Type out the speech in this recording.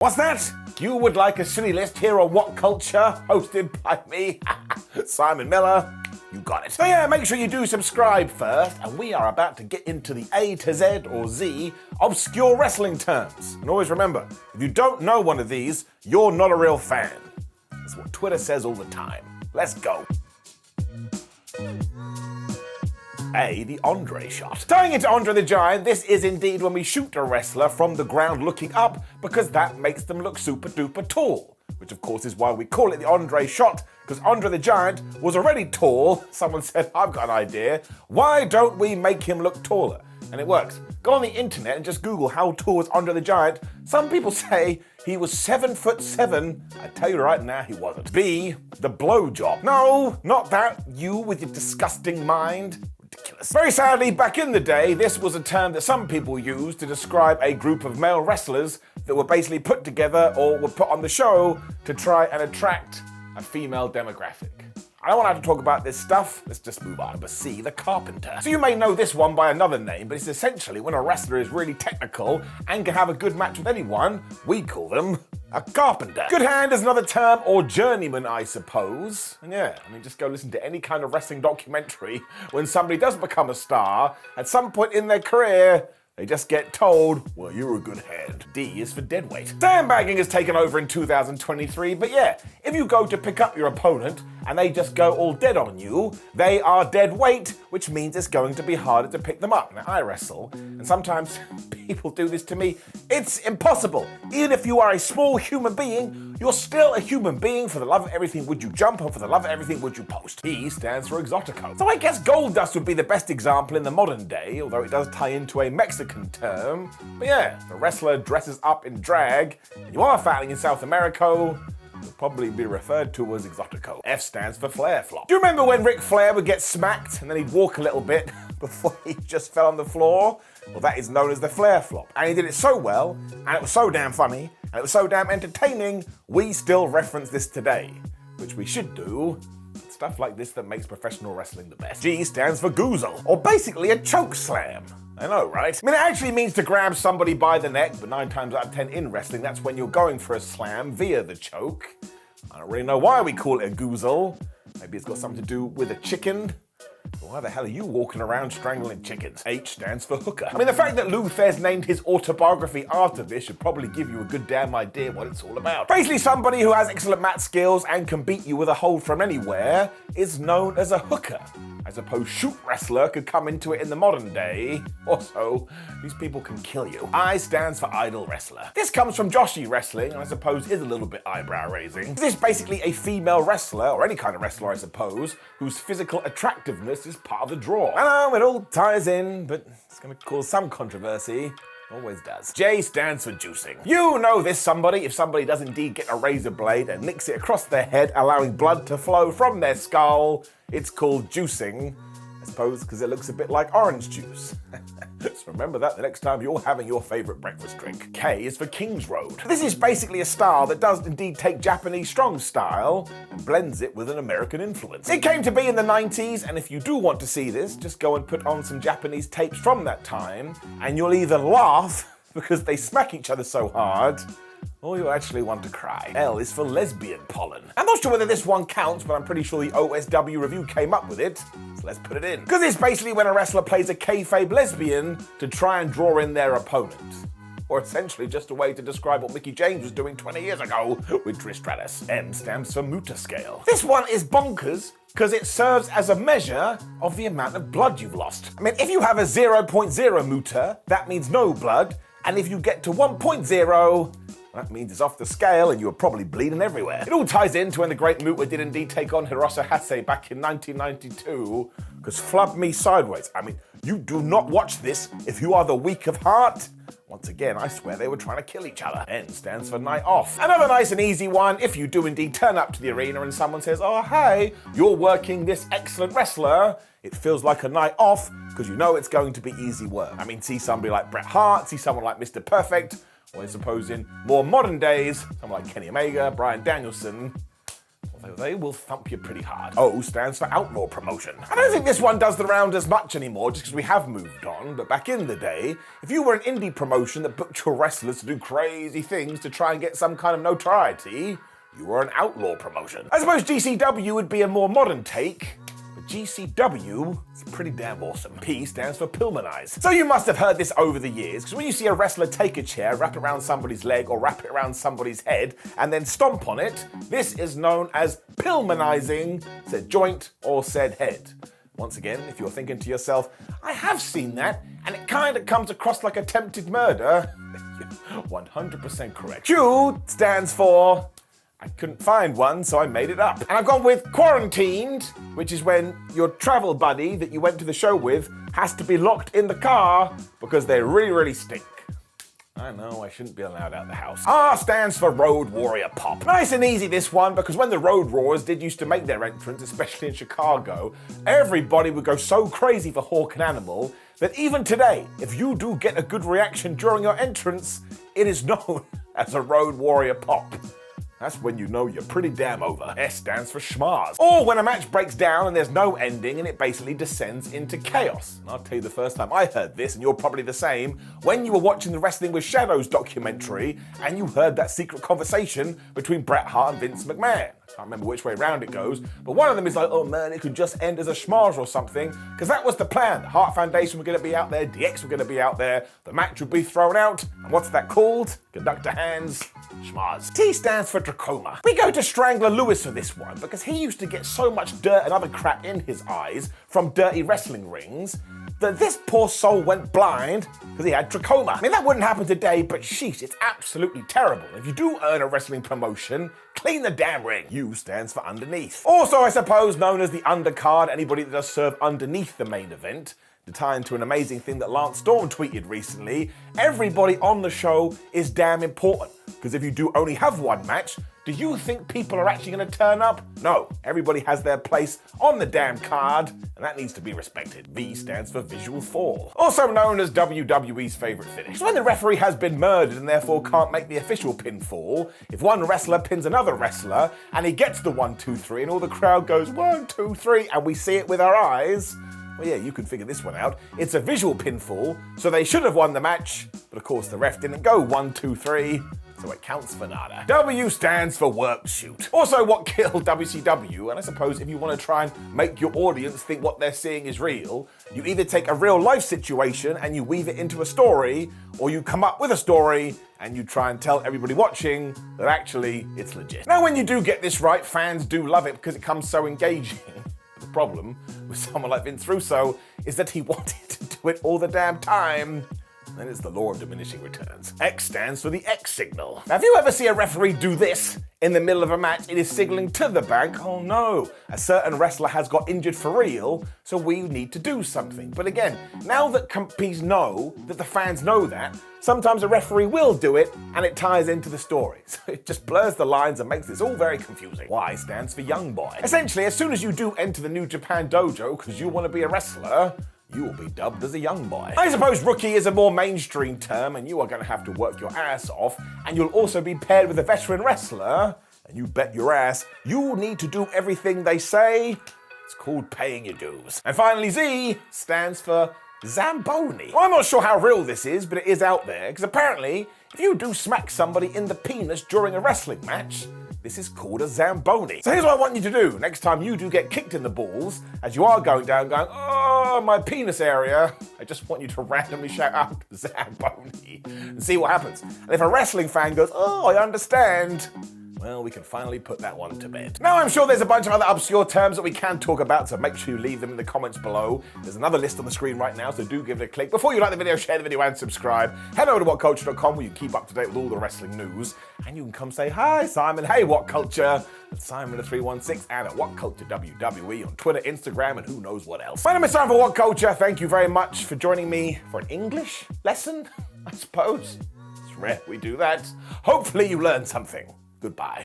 What's that? You would like a silly list here on What Culture, hosted by me, Simon Miller? You got it. So yeah, make sure you do subscribe first, and we are about to get into the A to Z or Z obscure wrestling terms. And always remember, if you don't know one of these, you're not a real fan. That's what Twitter says all the time. Let's go. A, the André Shot. Tying into Andre the Giant, this is indeed when we shoot a wrestler from the ground looking up because that makes them look super duper tall. Which of course is why we call it the André Shot, because Andre the Giant was already tall. Someone said, I've got an idea. Why don't we make him look taller? And it works. Go on the internet and just Google how tall was Andre the Giant. Some people say he was 7'7". I tell you right now, he wasn't. B, the blowjob. No, not that. You with your disgusting mind. Ridiculous. Very sadly, back in the day, this was a term that some people used to describe a group of male wrestlers that were basically put together or were put on the show to try and attract a female demographic. I don't want to have to talk about this stuff. Let's just move on. Number C, the carpenter. So you may know this one by another name, but it's essentially when a wrestler is really technical and can have a good match with anyone, we call them a carpenter. Good hand is another term, or journeyman, I suppose. And yeah, I mean, just go listen to any kind of wrestling documentary. When somebody does become a star, at some point in their career, they just get told, well, you're a good hand. D is for deadweight. Sandbagging has taken over in 2023, but yeah, if you go to pick up your opponent and they just go all dead on you, they are dead weight, which means it's going to be harder to pick them up. Now, I wrestle, and sometimes people do this to me. It's impossible. Even if you are a small human being, you're still a human being. For the love of everything, would you jump? And for the love of everything, would you post? E stands for exotico. So I guess gold dust would be the best example in the modern day, although it does tie into a Mexican term. But yeah, if a wrestler dresses up in drag, and you are fighting in South America, will probably be referred to as exotico. F stands for flare flop. Do you remember when Ric Flair would get smacked and then he'd walk a little bit before he just fell on the floor? Well, that is known as the flare flop. And he did it so well, and it was so damn funny, and it was so damn entertaining, we still reference this today, which we should do. Stuff like this that makes professional wrestling the best. G stands for goozle, or basically a choke slam. I know, right? I mean, it actually means to grab somebody by the neck, but 9 times out of 10 in wrestling, that's when you're going for a slam via the choke. I don't really know why we call it a goozle. Maybe it's got something to do with a chicken. But why the hell are you walking around strangling chickens? H stands for hooker. I mean, the fact that Lou Thesz named his autobiography after this should probably give you a good damn idea what it's all about. Basically, somebody who has excellent mat skills and can beat you with a hold from anywhere is known as a hooker. I suppose shoot wrestler could come into it in the modern day. Also, these people can kill you. I stands for idol wrestler. This comes from Joshi wrestling, and I suppose is a little bit eyebrow raising. This is basically a female wrestler, or any kind of wrestler I suppose, whose physical attractiveness is part of the draw. I know, it all ties in, but it's gonna cause some controversy. Always does. J stands for juicing. You know this somebody if somebody does indeed get a razor blade and nicks it across their head, allowing blood to flow from their skull. It's called juicing, I suppose because it looks a bit like orange juice. So remember that the next time you're having your favorite breakfast drink. K is for King's Road. This is basically a style that does indeed take Japanese strong style and blends it with an American influence. It came to be in the 90s, and if you do want to see this, just go and put on some Japanese tapes from that time, and you'll either laugh because they smack each other so hard, or you actually want to cry. L is for lesbian pollen. I'm not sure whether this one counts, but I'm pretty sure the OSW review came up with it, so let's put it in. Because it's basically when a wrestler plays a kayfabe lesbian to try and draw in their opponent. Or essentially just a way to describe what Mickie James was doing 20 years ago with Trish Stratus. M stands for Muta scale. This one is bonkers because it serves as a measure of the amount of blood you've lost. I mean, if you have a 0.0 muta, that means no blood, and if you get to 1.0, that means it's off the scale and you're probably bleeding everywhere. It all ties into when the Great Muta did indeed take on Hiroshi Hase back in 1992, because flub me sideways. I mean, you do not watch this if you are the weak of heart. Once again, I swear they were trying to kill each other. N stands for night off. Another nice and easy one, if you do indeed turn up to the arena and someone says, oh hey, you're working this excellent wrestler, it feels like a night off because you know it's going to be easy work. I mean, see somebody like Bret Hart, see someone like Mr. Perfect, or I suppose in more modern days, someone like Kenny Omega, Bryan Danielson, They will thump you pretty hard. O stands for outlaw promotion. I don't think this one does the round as much anymore just because we have moved on, but back in the day, if you were an indie promotion that booked your wrestlers to do crazy things to try and get some kind of notoriety, you were an outlaw promotion. I suppose GCW would be a more modern take, but GCW is pretty damn awesome. P stands for Pillmanize. So you must have heard this over the years, because when you see a wrestler take a chair, wrap it around somebody's leg or wrap it around somebody's head, and then stomp on it, this is known as Pillmanizing said joint or said head. Once again, if you're thinking to yourself, I have seen that, and it kind of comes across like attempted murder, 100% correct. Q stands for I couldn't find one, so I made it up. And I've gone with quarantined, which is when your travel buddy that you went to the show with has to be locked in the car because they really, really stink. I know, I shouldn't be allowed out the house. R stands for Road Warrior Pop. Nice and easy this one, because when the Road Roars did used to make their entrance, especially in Chicago, everybody would go so crazy for Hawk and Animal that even today, if you do get a good reaction during your entrance, it is known as a Road Warrior Pop. That's when you know you're pretty damn over. S stands for schmaz. Or when a match breaks down and there's no ending and it basically descends into chaos. And I'll tell you the first time I heard this, and you're probably the same, when you were watching the Wrestling with Shadows documentary and you heard that secret conversation between Bret Hart and Vince McMahon. I can't remember which way around it goes, but one of them is like, oh man, it could just end as a schmaz or something, because that was the plan. The Hart Foundation were going to be out there, DX were going to be out there, the match would be thrown out, and what's that called? Conductor hands, schmaz. T stands for trachoma. We go to Strangler Lewis for this one, because he used to get so much dirt and other crap in his eyes from dirty wrestling rings that this poor soul went blind because he had trachoma. I mean, that wouldn't happen today, but sheesh, it's absolutely terrible. If you do earn a wrestling promotion, clean the damn ring. U stands for underneath. Also, I suppose, known as the undercard, anybody that does serve underneath the main event. To tie into an amazing thing that Lance Storm tweeted recently, everybody on the show is damn important. Because if you do only have one match, do you think people are actually going to turn up? No, everybody has their place on the damn card, and that needs to be respected. V stands for visual fall. Also known as WWE's favorite finish. So when the referee has been murdered and therefore can't make the official pinfall, if one wrestler pins another wrestler, and he gets the 1, 2, 3, and all the crowd goes 1, 2, 3, and we see it with our eyes, well, yeah, you can figure this one out. It's a visual pinfall, so they should have won the match, but of course the ref didn't go 1, 2, 3, so it counts for nada. W stands for work shoot. Also what killed WCW, and I suppose if you want to try and make your audience think what they're seeing is real, you either take a real life situation and you weave it into a story, or you come up with a story and you try and tell everybody watching that actually it's legit. Now when you do get this right, fans do love it because it comes so engaging. The problem with someone like Vince Russo is that he wanted to do it all the damn time. And it's the law of diminishing returns. X stands for the X signal. Now, if you ever see a referee do this in the middle of a match, it is signaling to the bank, oh no, a certain wrestler has got injured for real, so we need to do something. But again, now that companies know that the fans know that, sometimes a referee will do it and it ties into the story. So it just blurs the lines and makes this all very confusing. Y stands for young boy. Essentially, as soon as you do enter the New Japan dojo because you want to be a wrestler, you will be dubbed as a young boy. I suppose rookie is a more mainstream term, and you are going to have to work your ass off, and you'll also be paired with a veteran wrestler, and you bet your ass you need to do everything they say. It's called paying your dues. And finally, Z stands for Zamboni. Well, I'm not sure how real this is, but it is out there, because apparently, if you do smack somebody in the penis during a wrestling match, this is called a Zamboni. So here's what I want you to do. Next time you do get kicked in the balls, as you are going down going, oh, my penis area, I just want you to randomly shout out Zamboni and see what happens. And if a wrestling fan goes, oh, I understand, well, we can finally put that one to bed. Now, I'm sure there's a bunch of other obscure terms that we can talk about, so make sure you leave them in the comments below. There's another list on the screen right now, so do give it a click. Before you like the video, share the video and subscribe. Head over to whatculture.com where you can keep up to date with all the wrestling news. And you can come say, hi, Simon. Hey, What Culture? At Simon316 and at What Culture WWE on Twitter, Instagram, and who knows what else. My name is Simon for What Culture. Thank you very much for joining me for an English lesson, I suppose. It's rare we do that. Hopefully you learned something. Goodbye.